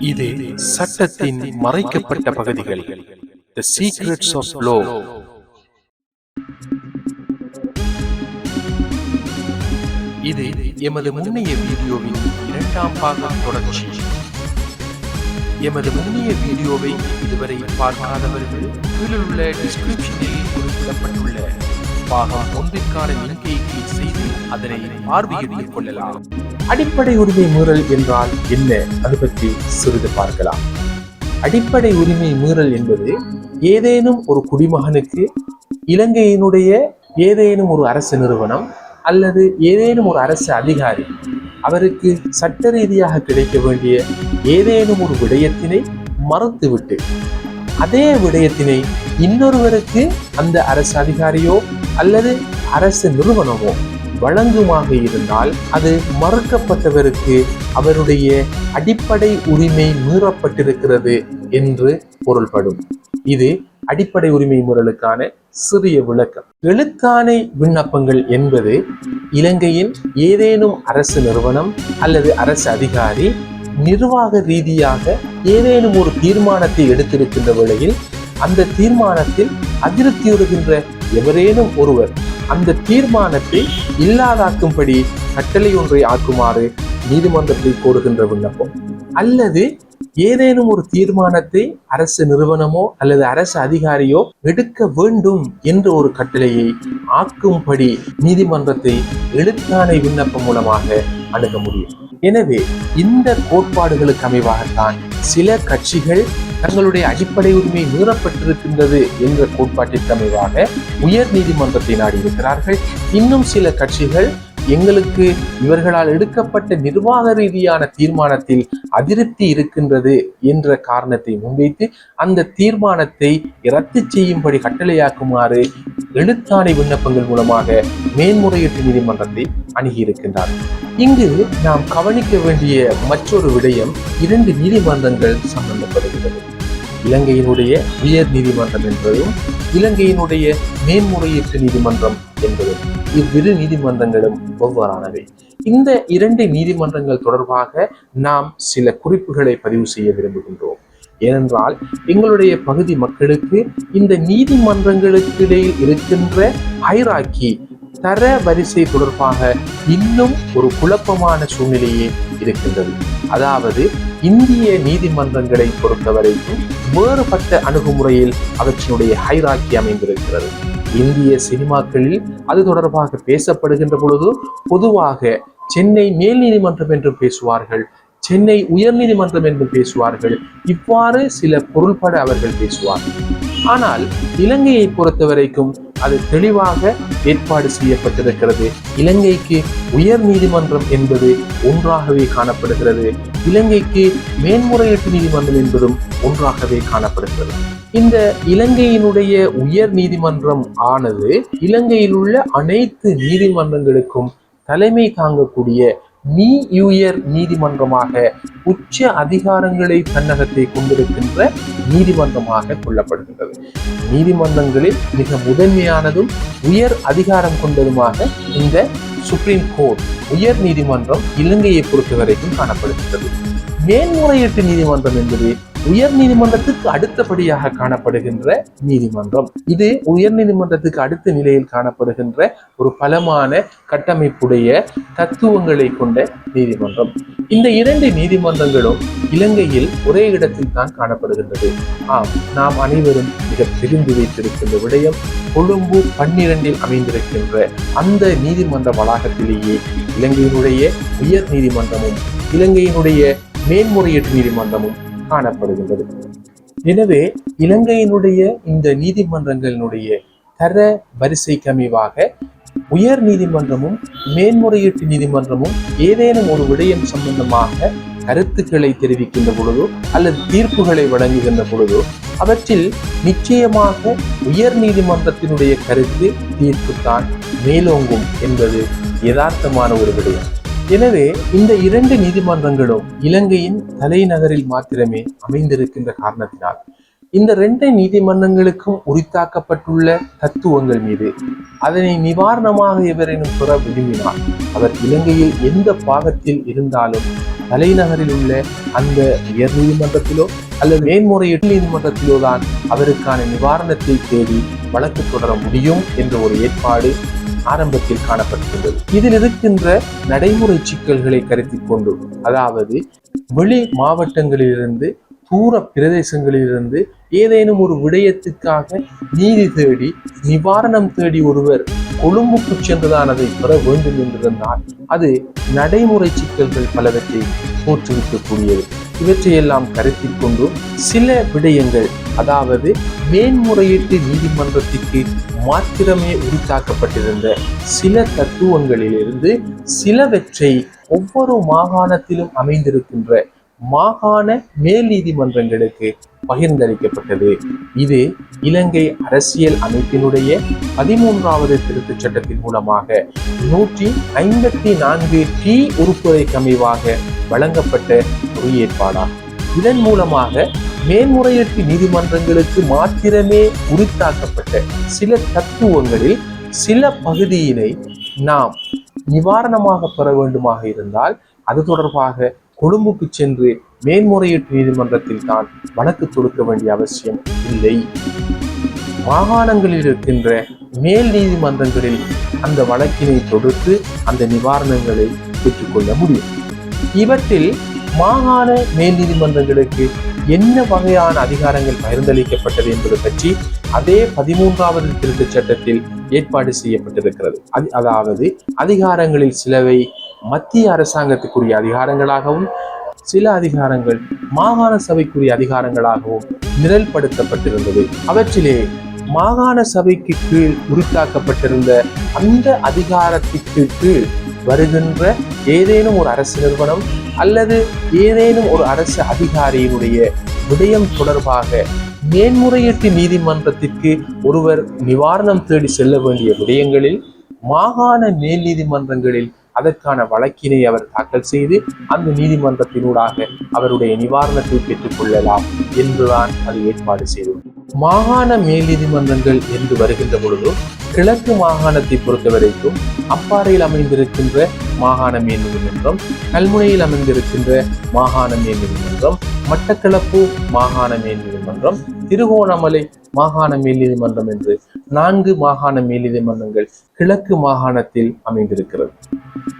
இது சட்டத்தின் மறைக்கப்பட்ட பகுதிகள். The Secrets of Law. இது எமது முன்னைய வீடியோவின் இரண்டாம் பாகம் தொடர்ச்சி. எமது முன்னைய வீடியோவை இதுவரை பார்க்காதவர்கள் கீழில் உள்ள டிஸ்கிரிப்ஷனில் குறிப்பிடப்பட்டுள்ள பாகம் ஒன்றிற்கான லிங்கை கிளிக் செய்து அதனை பார்வையிட்டுக் கொள்ளலாம். அடிப்படை உரிமை மீறல் என்றால் என்ன? அது பற்றி சிறிது பார்க்கலாம். அடிப்படை உரிமை மீறல் என்பது ஏதேனும் ஒரு குடிமகனுக்கு இலங்கையினுடைய ஏதேனும் ஒரு அரசு நிறுவனம் அல்லது ஏதேனும் ஒரு அரசு அதிகாரி அவருக்கு சட்ட ரீதியாக கிடைக்க வேண்டிய ஏதேனும் ஒரு விடயத்தினை மறுத்துவிட்டு அதே விடயத்தினை இன்னொருவருக்கு அந்த அரசு அதிகாரியோ அல்லது அரசு நிறுவனமோ வழங்குமாக இருந்தால் அது மறுக்கப்பட்டவருக்கு அவருடைய அடிப்படை உரிமை மீறப்பட்டிருக்கிறது என்று பொருள்படும். இது அடிப்படை உரிமை மீறலுக்கான சிறிய விளக்கம். எழுத்தாணை விண்ணப்பங்கள் என்பது இலங்கையின் ஏதேனும் அரசு நிறுவனம் அல்லது அரசு அதிகாரி நிர்வாக ரீதியாக ஏதேனும் ஒரு தீர்மானத்தை எடுத்திருக்கின்ற வேளையில் அந்த தீர்மானத்தில் அதிருப்தியுறுகின்ற எவரேனும் ஒருவர் அந்த தீர்மானத்தை இல்லாதாக்கும்படி கட்டளை ஒன்றை ஆக்குமாறு நீதிமன்றத்தில் கோருகின்ற விண்ணப்பம், அல்லது ஏதேனும் ஒரு தீர்மானத்தை அரசு நிறுவனமோ அல்லது அரசு அதிகாரியோ எடுக்க வேண்டும் என்ற ஒரு கட்டளையை ஆக்கும்படி நீதிமன்றத்தை எழுத்தாணை விண்ணப்பம் மூலமாக அணுக முடியும். எனவே இந்த கோட்பாடுகளுக்கு அமைவாகத்தான் சில கட்சிகள் தங்களுடைய அடிப்படை உரிமை மீறப்பட்டிருக்கின்றது என்ற கோட்பாட்டிற்கு அமைவாக உயர் நீதிமன்றத்தை நாடியிருக்கிறார்கள். இன்னும் சில கட்சிகள் எங்களுக்கு இவர்களால் எடுக்கப்பட்ட நிர்வாக ரீதியான தீர்மானத்தில் அதிருப்தி இருக்கின்றது என்ற காரணத்தை முன்வைத்து அந்த தீர்மானத்தை ரத்து செய்யும்படி கட்டளையாக்குமாறு எழுத்தாணை விண்ணப்பங்கள் மூலமாக மேன்முறையீட்டு நீதிமன்றத்தை அணுகியிருக்கின்றார்கள். இங்கு நாம் கவனிக்க வேண்டிய மற்றொரு விடயம் இரண்டு நீதிமன்றங்கள் சம்பந்தப்படுகிறது. இலங்கையினுடைய உயர் நீதிமன்றம் என்பதும் இலங்கையினுடைய மேன்முறையீட்டு நீதிமன்றம் என்பதும் இவ்விரு நீதிமன்றங்களும் வெவ்வேறானவை. இந்த இரண்டு நீதிமன்றங்கள் தொடர்பாக நாம் சில குறிப்புகளை பதிவு செய்ய விரும்புகின்றோம். ஏனென்றால் எங்களுடைய பகுதி மக்களுக்கு இந்த நீதிமன்றங்களுக்கு இடையில் இருக்கின்ற ஹைரார்கி தர வரிசை தொடர்பாக இன்னும் ஒரு குழப்பமான சூழ்நிலையே இருக்கின்றது. அதாவது இந்திய நீதிமன்றங்களை பொறுத்தவரைக்கும் வேறுபட்ட அணுகுமுறையில் அவற்றினுடைய ஹைரார்கி அமைந்திருக்கிறது. இந்திய சினிமாக்களில் அது தொடர்பாக பேசப்படுகின்ற பொழுது பொதுவாக சென்னை மேல் நீதிமன்றம் என்று பேசுவார்கள், சென்னை உயர் நீதிமன்றம் என்று பேசுவார்கள். இவ்வாறு சில பொருள்பட அவர்கள் பேசுவார்கள். ஆனால் இலங்கையை பொறுத்த வரைக்கும் அது தெளிவாக ஏற்பாடு செய்யப்பட்டிருக்கிறது. இலங்கைக்கு உயர் நீதிமன்றம் என்பது ஒன்றாகவே காணப்படுகிறது, இலங்கைக்கு மேன்முறையீட்டு நீதிமன்றம் என்பதும் ஒன்றாகவே காணப்படுகிறது. இந்த இலங்கையினுடைய உயர் நீதிமன்றம் ஆனது இலங்கையில் உள்ள அனைத்து நீதிமன்றங்களுக்கும் தலைமை தாங்கக்கூடிய உயர் நீதிமன்றமாக உச்ச அதிகாரங்களை தன்னகத்தை கொண்டிருக்கின்ற நீதிமன்றமாக கொள்ளப்படுகின்றது. நீதிமன்றங்களில் மிக முதன்மையானதும் உயர் அதிகாரம் கொண்டதுமாக இந்த சுப்ரீம் கோர்ட் உயர் நீதிமன்றம் இலங்கையை பொறுத்தவரைக்கும் காணப்படுகின்றது. மேன்முறையீட்டு நீதிமன்றம் என்பது உயர் நீதிமன்றத்துக்கு அடுத்தபடியாக காணப்படுகின்ற நீதிமன்றம். இது உயர் நீதிமன்றத்துக்கு அடுத்த நிலையில் காணப்படுகின்ற ஒரு பலமான கட்டமைப்புடைய தத்துவங்களை கொண்ட நீதிமன்றம். இந்த இரண்டு நீதிமன்றங்களும் இலங்கையில் ஒரே இடத்தில் தான் காணப்படுகின்றது. நாம் அனைவரும் மிக தெரிந்து வைத்திருக்கின்ற விடயம், கொழும்பு 12 அமைந்திருக்கின்ற அந்த நீதிமன்ற வளாகத்திலேயே இலங்கையினுடைய உயர் நீதிமன்றமும் இலங்கையினுடைய மேன்முறையீட்டு நீதிமன்றமும் காணப்படுகின்றது. எனவே இலங்கையினுடைய இந்த நீதிமன்றங்களினுடைய தர வரிசைக்கு அமைவாக உயர் நீதிமன்றமும் மேன்முறையீட்டு நீதிமன்றமும் ஏதேனும் ஒரு விடயம் சம்பந்தமாக கருத்துக்களை தெரிவிக்கின்ற பொழுதோ அல்லது தீர்ப்புகளை வழங்குகின்ற பொழுதோ அவற்றில் நிச்சயமாக உயர் நீதிமன்றத்தினுடைய கருத்து தீர்ப்புத்தான் மேலோங்கும் என்பது யதார்த்தமான ஒரு விடயம். எனவே இந்த இரண்டு நீதிமன்றங்களும் இலங்கையின் தலைநகரில் மாத்திரமே அமைந்திருக்கின்ற காரணத்தினால் இந்த இரண்டு நீதிமன்றங்களுக்கும் உரித்தாக்கப்பட்டுள்ள தத்துவங்கள் மீது அதனை நிவாரணமாக எவரேனும் பெற விரும்பினால் அவர் இலங்கையில் எந்த பாகத்தில் இருந்தாலும் தலைநகரில் உள்ள அந்த உயர் நீதிமன்றத்திலோ அல்லது மேன்முறையீட்டு நீதிமன்றத்திலோ தான் அவருக்கான நிவாரணத்தை தேடி வழக்கு தொடர முடியும் என்ற ஒரு ஏற்பாடு ஆரம்பத்தில் காணப்பட்டிருந்தது. இதில் இருக்கின்ற நடைமுறை சிக்கல்களை கருத்தில் கொண்டு, அதாவது வெளி மாவட்டங்களிலிருந்து தூர பிரதேசங்களிலிருந்து ஏதேனும் ஒரு விடயத்துக்காக நீதி தேடி நிவாரணம் தேடி ஒருவர் கொழும்புக்கு சென்றுதான் அதை பெற வேண்டும் என்றிருந்தால் அது நடைமுறை சிக்கல்கள் பலவற்றை தோற்றுவிக்கக்கூடியது. இவற்றையெல்லாம் கருத்தில் கொண்டு சில விடயங்கள், அதாவது மேன்முறையீட்டு நீதிமன்றத்திற்கு மாத்திரமே உரித்தாக்கப்பட்டிருந்த சில தத்துவங்களிலிருந்து சிலவற்றை ஒவ்வொரு மாகாணத்திலும் அமைந்திருக்கின்ற மாகாண மேல் நீதிமன்றங்களுக்கு பகிர்ந்தளிக்கப்பட்டது. இது இலங்கை அரசியல் அமைப்பினுடைய 13வது திருத்தச் சட்டத்தின் மூலமாக 154 உறுப்புரைக்கு அமைவாக வழங்கப்பட்ட ஒரு ஏற்பாடாகும். இதன் மூலமாக மேன்முறையீட்டு நீதிமன்றங்களுக்கு மாத்திரமே உரித்தாக்கப்பட்ட சில தத்துவங்களில் சில பகுதியினை நாம் நிவாரணமாக பெற வேண்டுமாக இருந்தால் அது தொடர்பாக கொழும்புக்கு சென்று மேன்முறையீட்டு நீதிமன்றத்தில் தான் வழக்கு தொடுக்க வேண்டிய அவசியம் இல்லை. மாகாணங்களில் இருக்கின்ற மேல் நீதிமன்றங்களில் அந்த வழக்கினை தொடுத்து அந்த நிவாரணங்களை பெற்றுக்கொள்ள முடியும். இவற்றில் மாகாண மேல் நீதிமன்றங்களுக்கு என்ன வகையான அதிகாரங்கள் பகிர்ந்தளிக்கப்பட்டது என்பது பற்றி அதே 13வது திருத்தச் சட்டத்தில் ஏற்பாடு செய்யப்பட்டிருக்கிறது. அதாவது அதிகாரங்களில் சிலவை மத்திய அரசாங்கத்துக்குரிய அதிகாரங்களாகவும் சில அதிகாரங்கள் மாகாண சபைக்குரிய அதிகாரங்களாகவும் நிரல்படுத்தப்பட்டிருந்தது. அவற்றிலே மாகாண சபைக்கு கீழ் உரித்தாக்கப்பட்டிருந்த அந்த அதிகாரத்திற்கு கீழ் வருகின்ற ஏதேனும் ஒரு அரசு நிறுவனம் அல்லது ஏதேனும் ஒரு அரசு அதிகாரியினுடைய விடயம் தொடர்பாக மேன்முறையீட்டு நீதிமன்றத்திற்கு ஒருவர் நிவாரணம் தேடி செல்ல வேண்டிய விடயங்களில் மாகாண மேல் நீதிமன்றங்களில் அதற்கான வழக்கினை அவர் தாக்கல் செய்து அந்த நீதிமன்றத்தினூடாக அவருடைய நிவாரணத்தை பெற்றுக் கொள்ளலாம் என்றுதான் அது ஏற்பாடு செய்தது. மாகாண மேல் நீதிமன்றங்கள் என்று வருகின்ற பொழுது கிழக்கு மாகாணத்தை பொறுத்தவரைக்கும் அம்பாறையில் அமைந்திருக்கின்ற மாகாண மேல் நீதிமன்றம், கல்முனையில் அமைந்திருக்கின்ற மாகாண மேல் நீதிமன்றம், மட்டக்களப்பு மாகாண மேல் நீதிமன்றம், திருகோணமலை மாகாண மேல் நீதிமன்றம் என்று 4 மாகாண மேல் நீதிமன்றங்கள் கிழக்கு மாகாணத்தில் அமைந்திருக்கிறது.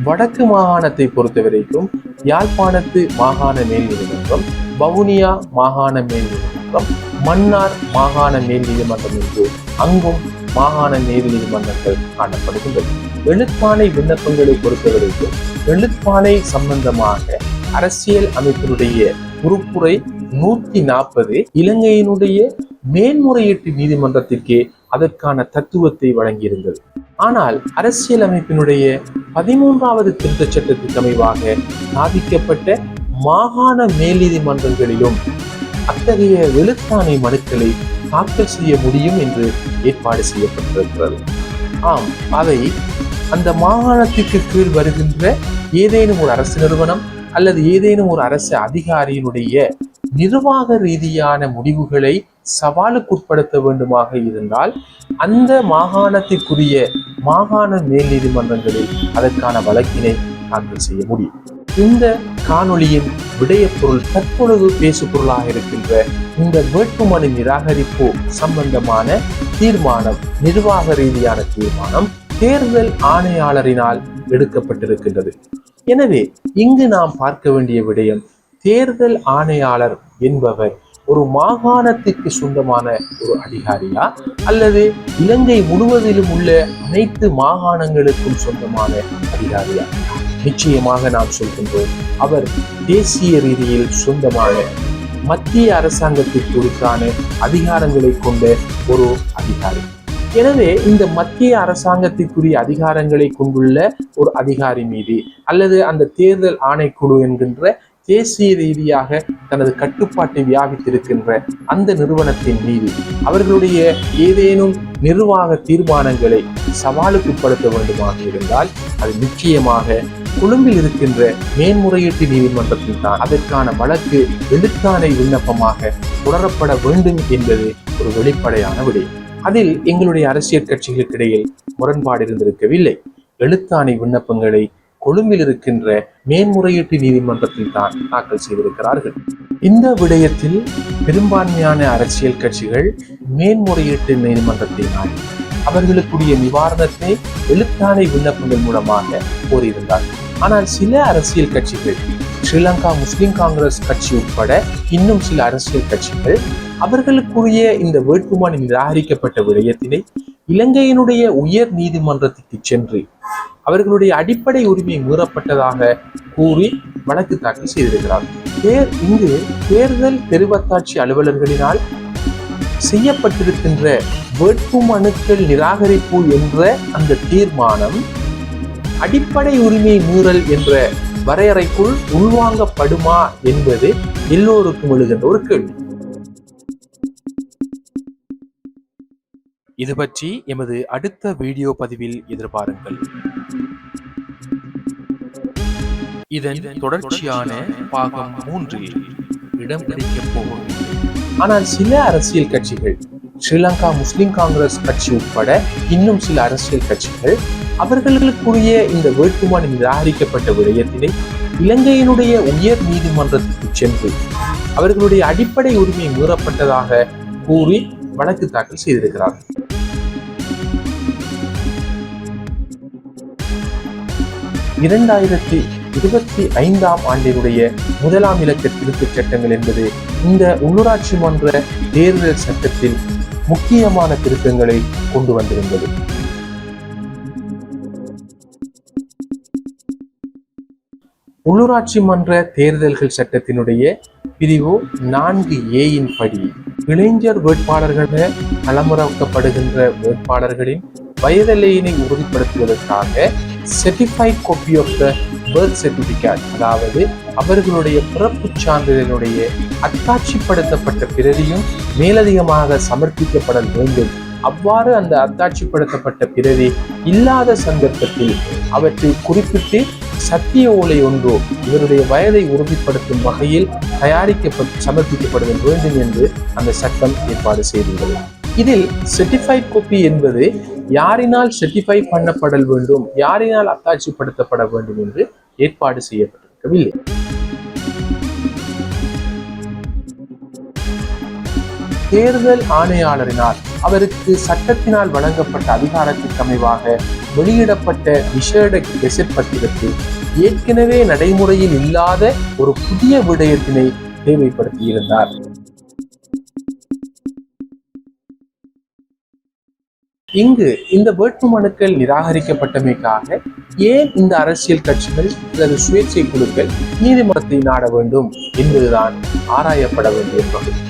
வடக்கு மாகாணத்தை பொறுத்தவரைக்கும் யாழ்ப்பாணத்து மாகாண மேல் நீதிமன்றம், வவுனியா மாகாண மேல் நீதிமன்றம், மன்னார் மாகாண மேல் நீதிமன்றம் என்று அங்கும் மாகாண மேல் நீதிமன்றங்கள் காணப்படுகின்றன. எழுத்தாணை விண்ணப்பங்களை பொறுத்தவரைக்கும் எழுத்தாணை சம்பந்தமாக அரசியல் அமைப்பினுடைய உறுப்புரை 140 இலங்கையினுடைய மேன்முறையீட்டு நீதிமன்றத்திற்கே அதற்கான தத்துவத்தை வழங்கியிருந்தது. ஆனால் அரசியல் அமைப்பினுடைய 13வது திருத்தச் சட்டத்துக்கு அமைவாக சாதிக்கப்பட்ட மாகாண மேல் நீதிமன்றங்களிலும் அத்தகைய எழுத்தாணை மனுக்களை தாக்கல் செய்ய முடியும் என்று ஏற்பாடு செய்யப்பட்டிருக்கிறது. ஆம், அதை அந்த மாகாணத்திற்கு கீழ் வருகின்ற ஏதேனும் ஒரு அரசு நிறுவனம் அல்லது ஏதேனும் ஒரு அரசு அதிகாரியினுடைய நிர்வாக ரீதியான முடிவுகளை சவாலுக்குட்படுத்த வேண்டுமாக இருந்தால் அந்த மாகாணத்திற்குரிய மாகாண மேல் நீதிமன்றங்களில் அதற்கான வழக்கினை தாக்கல் செய்ய முடியும். இந்த காணொளியின் விடயப்பொருள் தற்பொழுது பேசுபொருளாக இருக்கின்ற இந்த வேட்புமனு நிராகரிப்பு சம்பந்தமான தீர்மானம், நிர்வாக ரீதியான தீர்மானம் தேர்தல் ஆணையாளரினால் எடுக்கப்பட்டிருக்கின்றது. எனவே இங்கு நாம் பார்க்க வேண்டிய விடயம், தேர்தல் ஆணையாளர் என்பவர் ஒரு மாகாணத்திற்கு சொந்தமான ஒரு அதிகாரியா அல்லது இலங்கை முழுவதிலும் உள்ள அனைத்து மாகாணங்களுக்கும் சொந்தமான அதிகாரியா? நிச்சயமாக நாம் சொல்கின்றோம், அவர் தேசிய ரீதியில் சொந்தமான மத்திய அரசாங்கத்திற்குறித்தான அதிகாரங்களை கொண்ட ஒரு அதிகாரி. எனவே இந்த மத்திய அரசாங்கத்திற்குரிய அதிகாரங்களை கொண்டுள்ள ஒரு அதிகாரி மீது அல்லது அந்த தேர்தல் ஆணைக்குழு என்கின்ற தேசிய ரீதியாக தனது கட்டுப்பாட்டை வியாபித்திருக்கின்ற அந்த நிறுவனத்தின் மீது அவர்களுடைய ஏதேனும் நிர்வாக தீர்மானங்களை சவாலுக்குட்படுத்த வேண்டுமாக இருந்தால் அது நிச்சயமாக கொழும்பில் இருக்கின்ற மேன்முறையீட்டு நீதிமன்றத்தில் தான் அதற்கான வழக்கு எழுத்தாணை விண்ணப்பமாக தொடரப்பட வேண்டும் என்பது ஒரு வெளிப்படையான விடயம். அதில் எங்களுடைய அரசியல் கட்சிகளுக்கிடையில் முரண்பாடு இருந்திருக்கவில்லை. எழுத்தாணை விண்ணப்பங்களை கொழும்பில் இருக்கின்ற மேன்முறையீட்டு நீதிமன்றத்தில் தான் தாக்கல் செய்திருக்கிறார்கள். இந்த விடயத்தில் பெரும்பான்மையான அரசியல் கட்சிகள் மேன்முறையீட்டு நீதிமன்றத்தை நாடி அவர்களுக்குரிய நிவாரணத்தை எழுத்தாணை விண்ணப்பங்கள் மூலமாக கோரியிருந்தார்கள். ஆனால் சில அரசியல் கட்சிகள், ஸ்ரீலங்கா முஸ்லிம் காங்கிரஸ் கட்சி உட்பட இன்னும் சில அரசியல் கட்சிகள் அவர்களுக்குரிய இந்த வேட்புமனு நிராகரிக்கப்பட்ட விடயத்தினை இலங்கையினுடைய உயர் நீதிமன்றத்துக்கு சென்று அவர்களுடைய அடிப்படை உரிமை மீறப்பட்டதாக கூறி வழக்கு தாக்கல் செய்திருக்கிறார்கள். இங்கு தேர்தல் தெரிவத்தாட்சி அலுவலர்களினால் செய்யப்பட்டிருக்கின்ற வேட்புமனுக்கள் நிராகரிப்பு என்ற அந்த தீர்மானம் அடிப்படை உரிமை மீறல் என்ற வரையறைக்குள் உள்வாங்கப்படுமா என்பது எல்லோருக்கும் எழுகின்ற ஒரு கேள்வி. இது பற்றி எமது அடுத்த வீடியோ பதிவில் எதிர்பாருங்கள். இதன் தொடர்ச்சியான பாகம் 3 இடம் கிடைக்கப் போகிறது. ஆனால் சில அரசியல் கட்சிகள், ஸ்ரீலங்கா முஸ்லிம் காங்கிரஸ் கட்சி உட்பட இன்னும் சில அரசியல் கட்சிகள் அவர்களுக்குரிய இந்த வேட்புமனு நிராகரிக்கப்பட்ட விடயத்தினை இலங்கையினுடைய உயர் நீதிமன்றத்துக்கு சென்று அவர்களுடைய அடிப்படை உரிமை மீறப்பட்டதாக கூறி வழக்கு தாக்கல் செய்திருக்கிறார்கள். 2025 ஆண்டினுடைய 1ஆம் இலக்க திருத்தச் சட்டங்கள் என்பது இந்த உள்ளூராட்சி மன்ற தேர்தல் சட்டத்தில் முக்கியமான திருத்தங்களை கொண்டு வந்திருந்தது. உள்ளூராட்சி மன்ற தேர்தல்கள் சட்டத்தினுடைய பிரிவு 4A படி இளைஞர் வேட்பாளர்கள களமிறக்கப்படுகின்ற வேட்பாளர்களின் வயதெல்லையினை உறுதிப்படுத்துவதற்காக certified copy of the birth certificate, அதாவது அவர்களுடைய பிறப்பு சான்றிதழுடைய அத்தாட்சிப்படுத்தப்பட்ட பிரதியும் மேலதிகமாக சமர்ப்பிக்கப்பட வேண்டும். அவ்வாறு அந்த அத்தாட்சிப்படுத்தப்பட்ட பிரதி இல்லாத சந்தர்ப்பத்தில் அவற்றை குறிப்பிட்டு சத்திய ஓலை ஒன்றோ இவருடைய வயதை உறுதிப்படுத்தும் வகையில் தயாரிக்கப்பட்டு சமர்ப்பிக்கப்பட வேண்டும் என்று அந்த சட்டம் ஏற்பாடு செய்துள்ளது. இதில் சர்டிஃபைட் காப்பி என்பது யாரினால் சர்டிஃபை பண்ணப்பட வேண்டும், யாரினால் அத்தாட்சிப்படுத்தப்பட வேண்டும் என்று ஏற்பாடு செய்யப்பட்டிருக்கவில்லை. தேர்தல் ஆணையாளரினால் அவருக்கு சட்டத்தினால் வழங்கப்பட்ட அதிகாரத்திற்கு அமைவாக வெளியிடப்பட்ட விசேட கெசட் பத்திரத்தில் ஏற்கனவே நடைமுறையில் இல்லாத ஒரு புதிய விடயத்தினை தேவைப்படுத்தியிருந்தார். இங்கு இந்த வேட்புமனுக்கள் நிராகரிக்கப்பட்டமைக்காக ஏன் இந்த அரசியல் கட்சிகள் அல்லது சுயேட்சை குழுக்கள் நீதிமன்றத்தை நாட வேண்டும் என்பதுதான் ஆராயப்பட வேண்டிய பகுதி.